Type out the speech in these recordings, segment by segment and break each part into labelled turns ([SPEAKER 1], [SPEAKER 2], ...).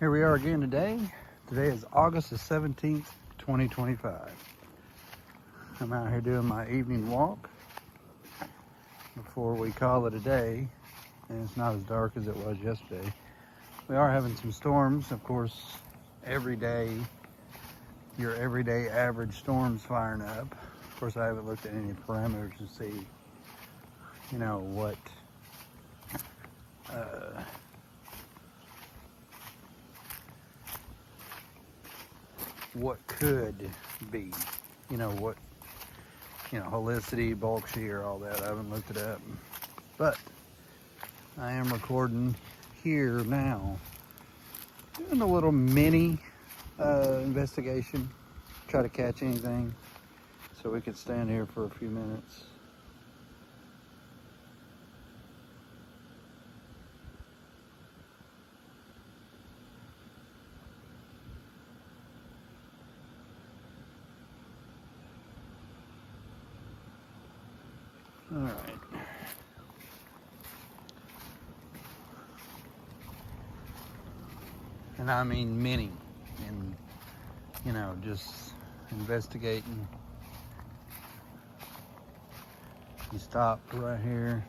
[SPEAKER 1] Here we are again today. Today is August the 17th, 2025. I'm out here doing my evening walk before we call it a day. And it's not as dark as it was yesterday. We are having some storms, of course, every day. Your everyday average storms firing up. Of course, I haven't looked at any parameters to see, what could be, helicity, bulk shear, all that. I haven't looked it up, but I am recording here now, doing a little mini investigation, try to catch anything, so we could stand here for a few minutes. All right. And I mean many, and just investigating. You stop right here.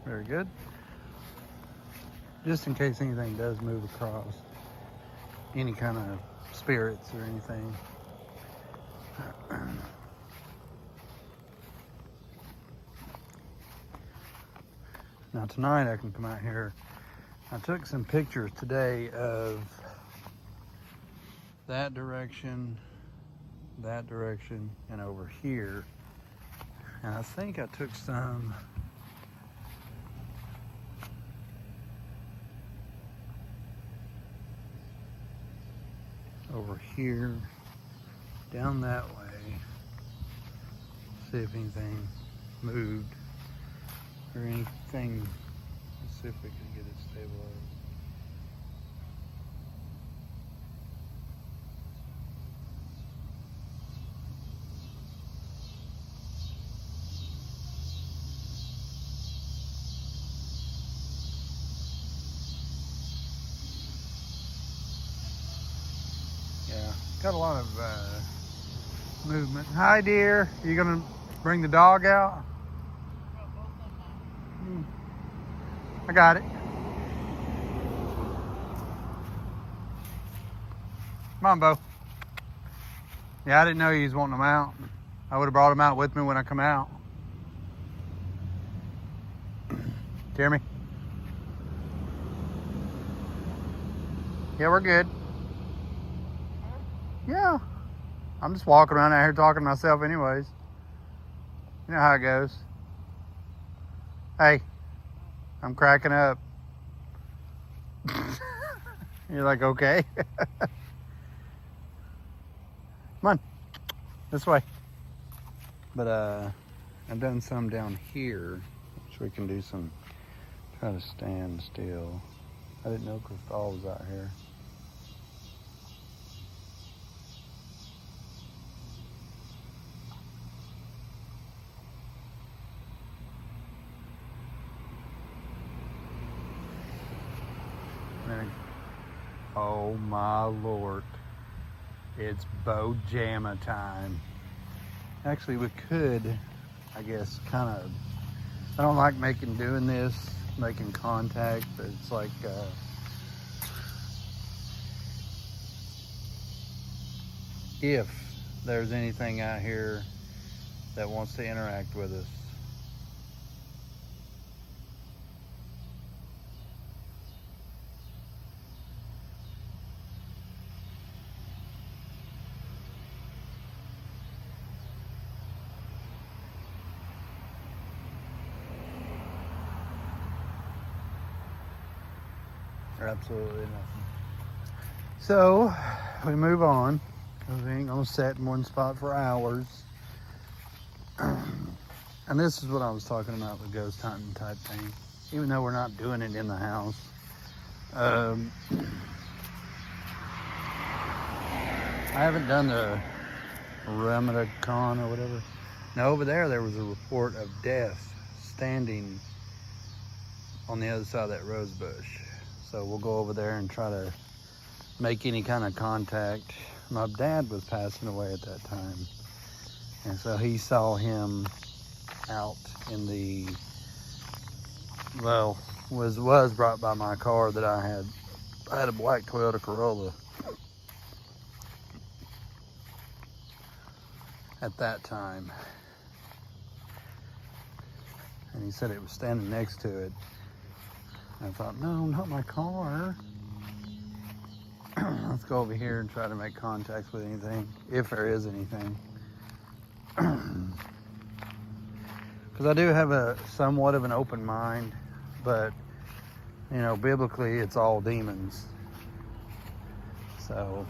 [SPEAKER 1] Very good. Just in case anything does move across, any kind of spirits or anything. Now tonight I can come out here. I took some pictures today of that direction, and over here. And I think I took some over here, down that way. See if anything moved or anything. Let's see if we can get it stabilized. Yeah, got a lot of movement. Hi, dear. You gonna bring the dog out? I got it. Come on, Bo. Yeah, I didn't know you was wanting them out. I would have brought them out with me when I come out. Jeremy? Yeah, we're good. Yeah. I'm just walking around out here talking to myself anyways. You know how it goes. Hey, I'm cracking up. You're like, okay. Come on, this way. But I've done some down here, which we can do some, try to stand still. I didn't know Cristal was out here. Oh my Lord. It's Bojama time. Actually, we could, I guess, kind of, I don't like doing this, making contact, but it's like, if there's anything out here that wants to interact with us. Absolutely nothing. So we move on. We ain't gonna sit in one spot for hours. And this is what I was talking about, the ghost hunting type thing. Even though we're not doing it in the house, I haven't done the Ramadacon or whatever. Now over there was a report of death standing on the other side of that rose bush. So we'll go over there and try to make any kind of contact. My dad was passing away at that time, and so he saw him out in the, well, was brought by my car that I had. I had a black Toyota Corolla at that time, and he said it was standing next to it. I thought, no, not my car. Let's go over here and try to make contacts with anything, if there is anything. Because I do have a somewhat of an open mind, but you know, biblically it's all demons. So,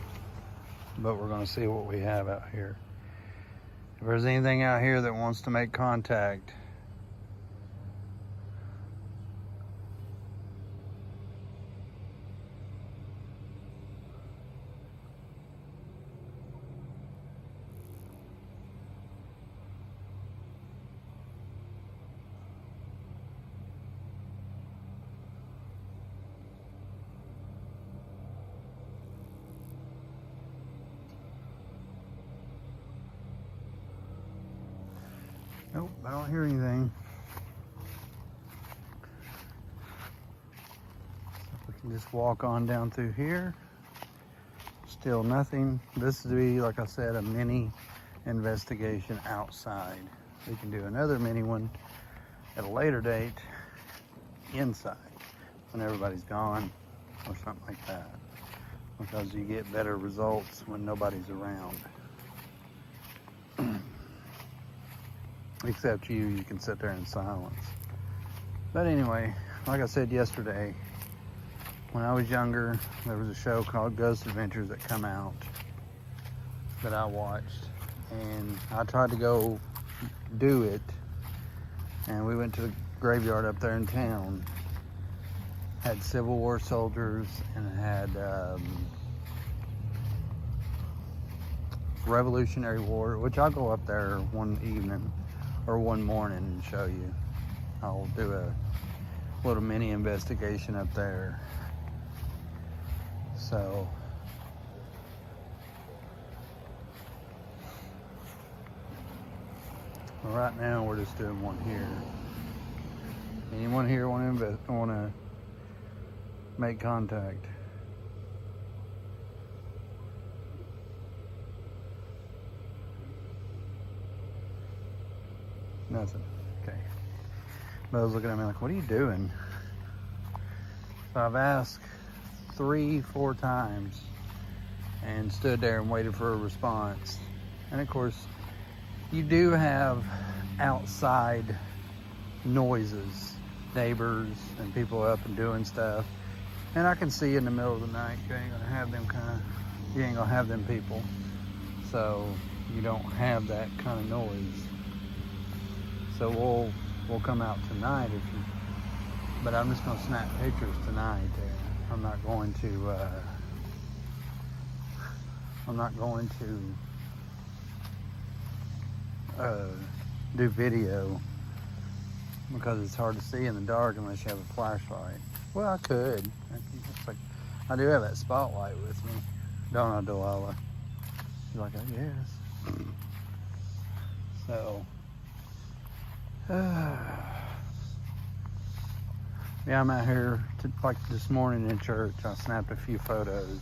[SPEAKER 1] but we're going to see what we have out here. If there's anything out here that wants to make contact, nope, I don't hear anything. So we can just walk on down through here. Still nothing. This would be, like I said, a mini investigation outside. We can do another mini one at a later date inside when everybody's gone or something like that, because you get better results when nobody's around. Except you can sit there in silence. But anyway, like I said yesterday, when I was younger, there was a show called Ghost Adventures that come out that I watched, and I tried to go do it, and we went to the graveyard up there in town. Had Civil War soldiers, and it had Revolutionary War, which I'll go up there one evening or one morning and show you. I'll do a little mini investigation up there. So right now we're just doing one here. Anyone here want to make contact? Nothing. Okay. Bo's looking at me like, what are you doing? So I've asked 3-4 times and stood there and waited for a response. And of course, you do have outside noises, neighbors and people up and doing stuff. And I can see in the middle of the night, you ain't gonna have them people. So you don't have that kind of noise. So we'll come out tonight but I'm just gonna snap pictures tonight. I'm not going to do video because it's hard to see in the dark unless you have a flashlight. Well, I could. It's like, I do have that spotlight with me, don't I, Delilah? She's like, I guess. So, yeah, I'm out here, like this morning in church, I snapped a few photos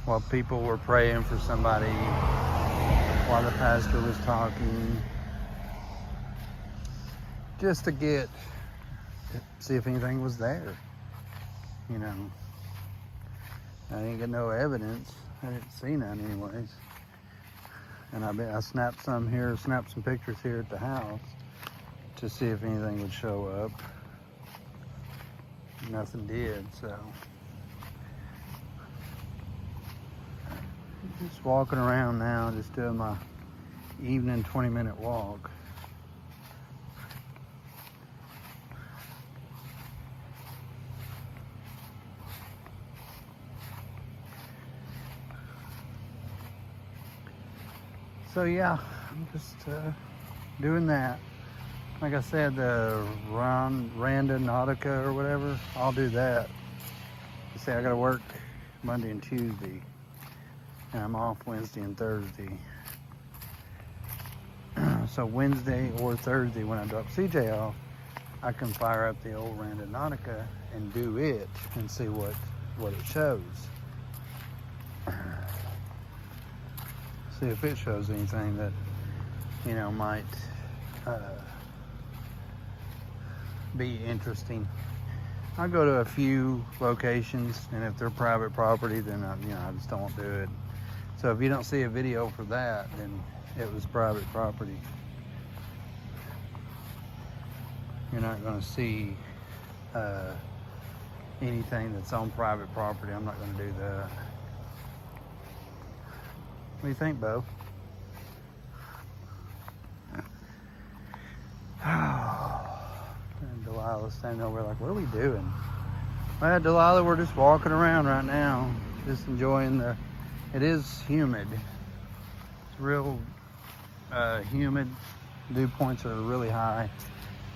[SPEAKER 1] while people were praying for somebody, while the pastor was talking, just to see if anything was there, you know. I didn't get no evidence. I didn't see none anyways. And I snapped some pictures here at the house to see if anything would show up. Nothing did, so. Just walking around now, just doing my evening 20-minute walk. So yeah, I'm just doing that. Like I said, the Randa Nautica or whatever, I'll do that. You see, I gotta work Monday and Tuesday, and I'm off Wednesday and Thursday. So Wednesday or Thursday when I drop CJ off, I can fire up the old Randa Nautica and do it and see what it shows. See if it shows anything that, you know, might be interesting. I go to a few locations, and if they're private property, then I just don't do it. So if you don't see a video for that, then it was private property. You're not going to see anything that's on private property. I'm not going to do that. What do you think, Bo? And Delilah's standing over like, what are we doing? Well, Delilah, we're just walking around right now, just enjoying it is humid. It's real humid. Dew points are really high.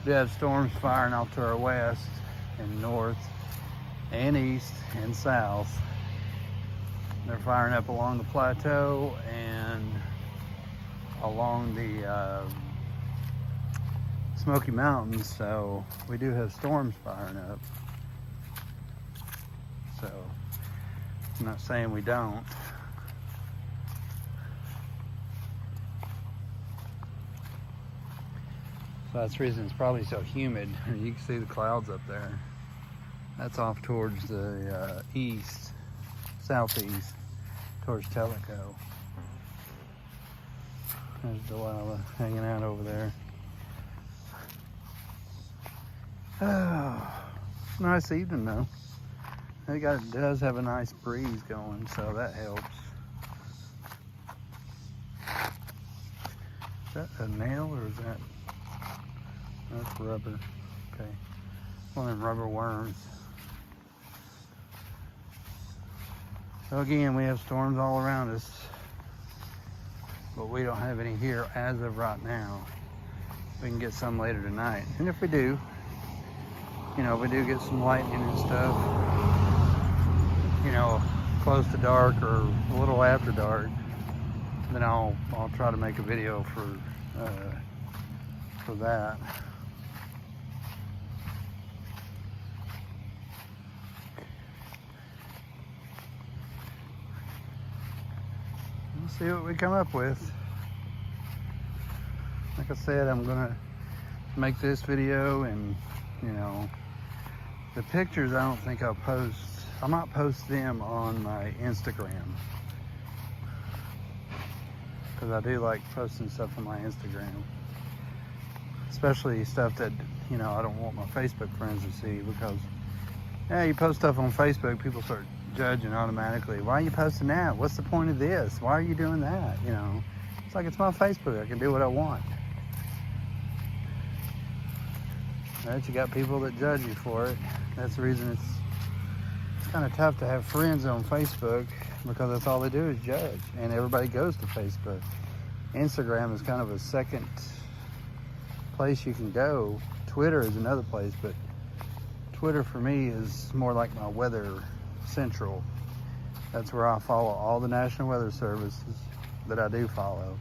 [SPEAKER 1] We have storms firing off to our west and north and east and south. They're firing up along the plateau and along the Smoky Mountains, so we do have storms firing up. So I'm not saying we don't. So that's the reason it's probably so humid. You can see the clouds up there. That's off towards the east, southeast, towards Tellico. There's Delilah hanging out over there. Oh, nice evening though. It does have a nice breeze going, so that helps. Is that a nail or is that's rubber? Okay, one of them rubber worms. So again, we have storms all around us, but we don't have any here as of right now. We can get some later tonight, and if we do, you know, we do get some lightning and stuff, you know, close to dark or a little after dark, then I'll try to make a video for that. We'll see what we come up with. Like I said, I'm gonna make this video, and you know, the pictures I don't think I'll post. I might post them on my Instagram, because I do like posting stuff on my Instagram, especially stuff that, you know, I don't want my Facebook friends to see, because yeah, you post stuff on Facebook, people start judging automatically. Why are you posting that? What's the point of this? Why are you doing that? You know, it's like, it's my Facebook. I can do what I want. Right? You got people that judge you for it. That's the reason it's kind of tough to have friends on Facebook, because that's all they do is judge, and everybody goes to Facebook. Instagram is kind of a second place you can go. Twitter is another place, but Twitter for me is more like my weather central. That's where I follow all the National Weather Services that I do follow,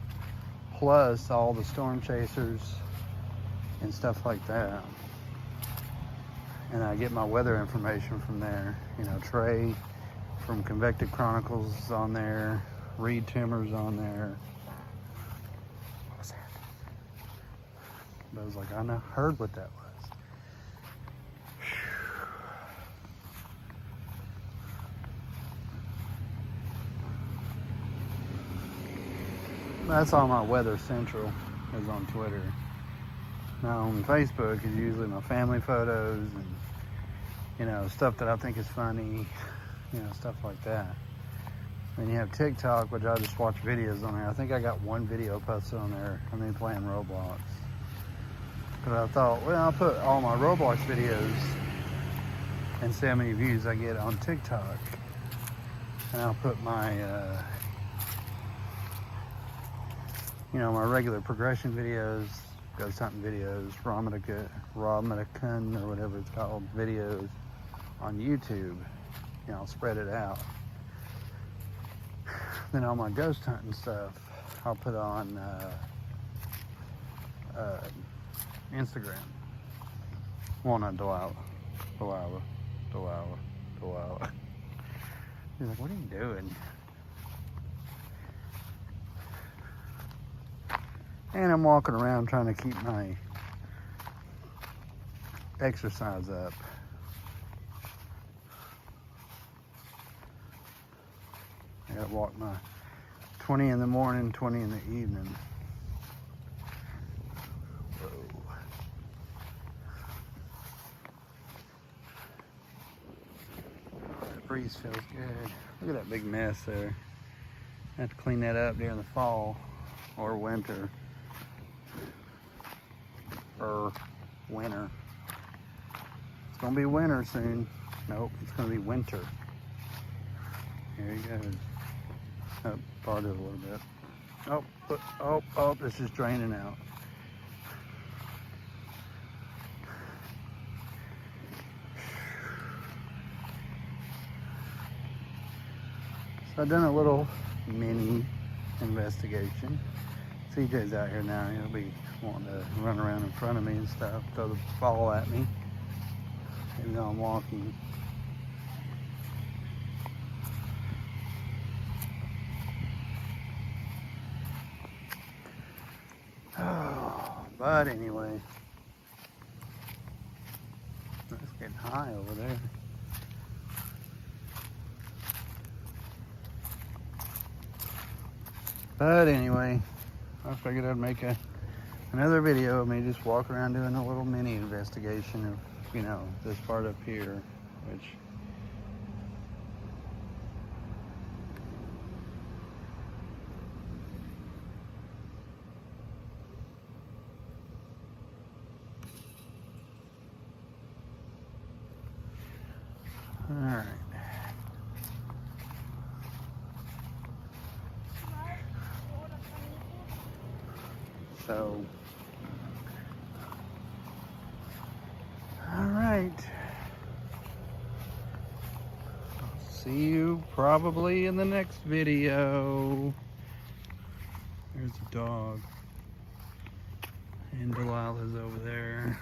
[SPEAKER 1] plus all the storm chasers and stuff like that. And I get my weather information from there. You know, Trey from Convected Chronicles is on there. Reed Timmer's on there. What was that? But I was like, I heard what that was. That's all my weather central is on Twitter. Now on Facebook is usually my family photos and, you know, stuff that I think is funny, you know, stuff like that. Then you have TikTok, which I just watch videos on there. I think I got one video posted on there of me playing Roblox. But I thought, well, I'll put all my Roblox videos and see how many views I get on TikTok. And I'll put my you know, my regular progression videos, ghost hunting videos, Ramadan or whatever it's called, videos on YouTube. You know, I'll spread it out. Then all my ghost hunting stuff, I'll put on Instagram. Well, not Delilah. He's like, what are you doing? And I'm walking around trying to keep my exercise up. I gotta walk my 20 in the morning, 20 in the evening. Whoa. That breeze feels good. Look at that big mess there. I have to clean that up during the fall or winter. Or winter. It's gonna be winter soon. Nope, it's gonna be winter. Here he goes. Oh, parted a little bit. Oh, this is draining out. So I've done a little mini investigation. CJ's out here now. He'll be wanting to run around in front of me and stuff, throw the ball at me, even though I'm walking. But anyway, it's getting high over there. But anyway, I figured I'd make another video of me just walking around doing a little mini investigation of, you know, this part up here, which all right. So, all right. I'll see you probably in the next video. There's a dog. And Delilah's over there.